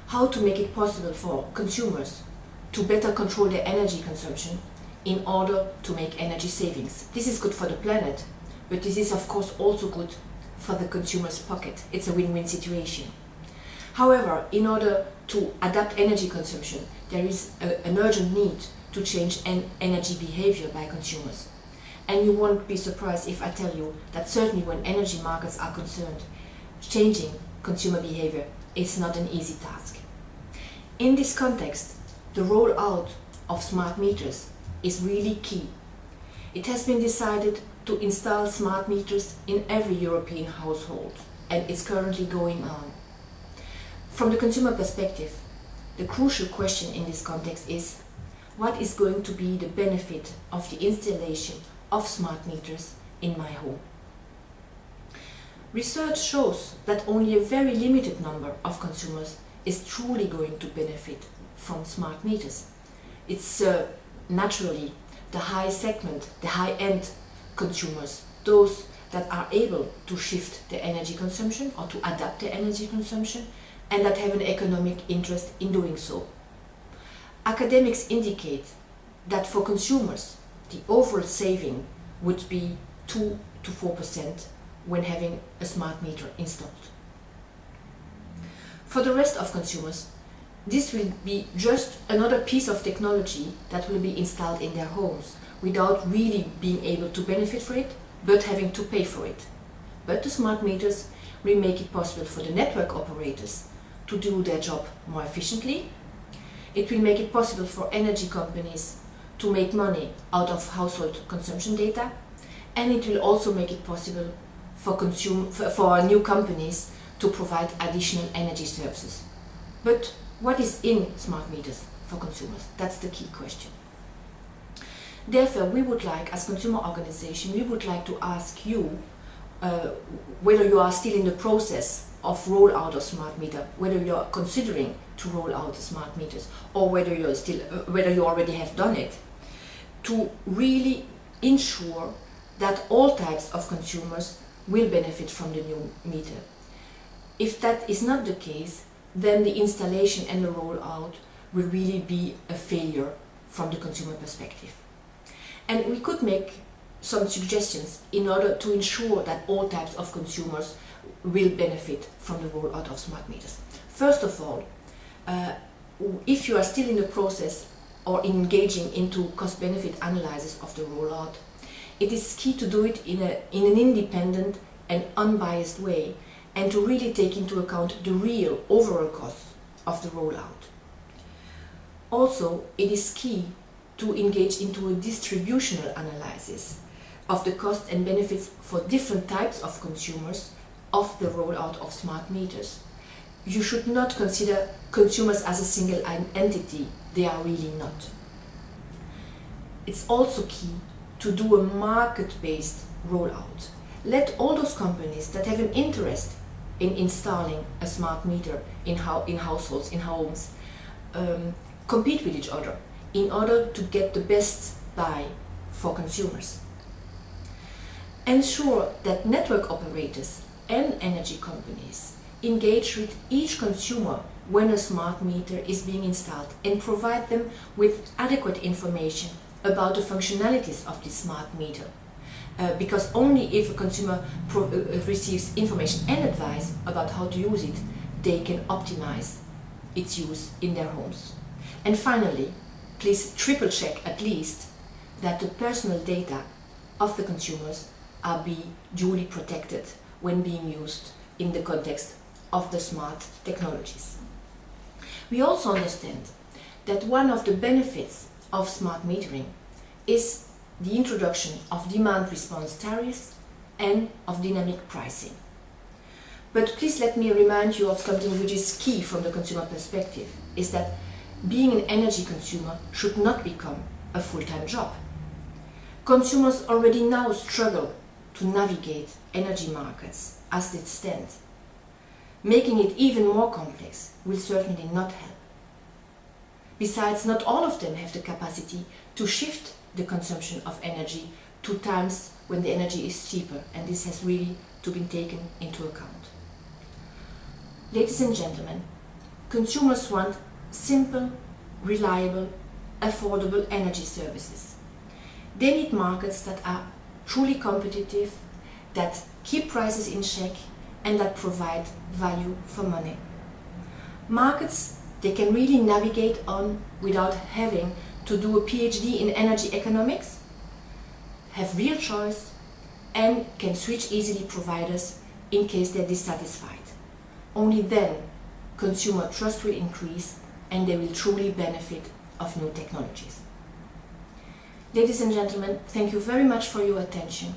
how to make it possible for consumers to better control their energy consumption in order to make energy savings. This is good for the planet, but this is of course also good for the consumer's pocket. It's a win-win situation. However, in order to adapt energy consumption, there is an urgent need to change energy behavior by consumers. And you won't be surprised if I tell you that certainly when energy markets are concerned, changing consumer behavior is not an easy task. In this context, the rollout of smart meters is really key. It has been decided to install smart meters in every European household, and it's currently going on. From the consumer perspective, the crucial question in this context is, what is going to be the benefit of the installation of smart meters in my home? Research shows that only a very limited number of consumers is truly going to benefit from smart meters. It's naturally the high segment, the high-end consumers, those that are able to shift their energy consumption or to adapt their energy consumption and that have an economic interest in doing so. Academics indicate that for consumers, the overall saving would be 2 to 4% when having a smart meter installed. For the rest of consumers, this will be just another piece of technology that will be installed in their homes without really being able to benefit from it, but having to pay for it. But the smart meters will make it possible for the network operators to do their job more efficiently. It will make it possible for energy companies to make money out of household consumption data, and it will also make it possible for new companies to provide additional energy services. But what is in smart meters for consumers? That's the key question. Therefore, we would like, as consumer organization, we would like to ask you whether you are still in the process of rollout of smart meter, whether you are considering to roll out smart meters, or whether you already have done it, to really ensure that all types of consumers will benefit from the new meter. If that is not the case, then the installation and the rollout will really be a failure from the consumer perspective. And we could make some suggestions in order to ensure that all types of consumers will benefit from the rollout of smart meters. First of all, if you are still in the process or engaging into cost-benefit analysis of the rollout, it is key to do it in an independent and unbiased way, and to really take into account the real overall costs of the rollout. Also, it is key to engage into a distributional analysis of the costs and benefits for different types of consumers of the rollout of smart meters. You should not consider consumers as a single entity. They are really not. It's also key to do a market-based rollout. Let all those companies that have an interest in installing a smart meter in households, in homes, compete with each other in order to get the best buy for consumers. Ensure that network operators and energy companies engage with each consumer when a smart meter is being installed and provide them with adequate information about the functionalities of this smart meter. Because only if a consumer receives information and advice about how to use it, they can optimize its use in their homes. And finally, please triple check at least that the personal data of the consumers are being duly protected when being used in the context of the smart technologies. We also understand that one of the benefits of smart metering is the introduction of demand response tariffs and of dynamic pricing. But please let me remind you of something which is key from the consumer perspective, is that being an energy consumer should not become a full-time job. Consumers already now struggle to navigate energy markets as they stand. Making it even more complex will certainly not help. Besides, not all of them have the capacity to shift the consumption of energy to times when the energy is cheaper, and this has really to be taken into account. Ladies and gentlemen, consumers want simple, reliable, affordable energy services. They need markets that are truly competitive, that keep prices in check, and that provide value for money. Markets they can really navigate on without having to do a PhD in energy economics, have real choice, and can switch easily providers in case they're dissatisfied. Only then consumer trust will increase and they will truly benefit of new technologies. Ladies and gentlemen, thank you very much for your attention.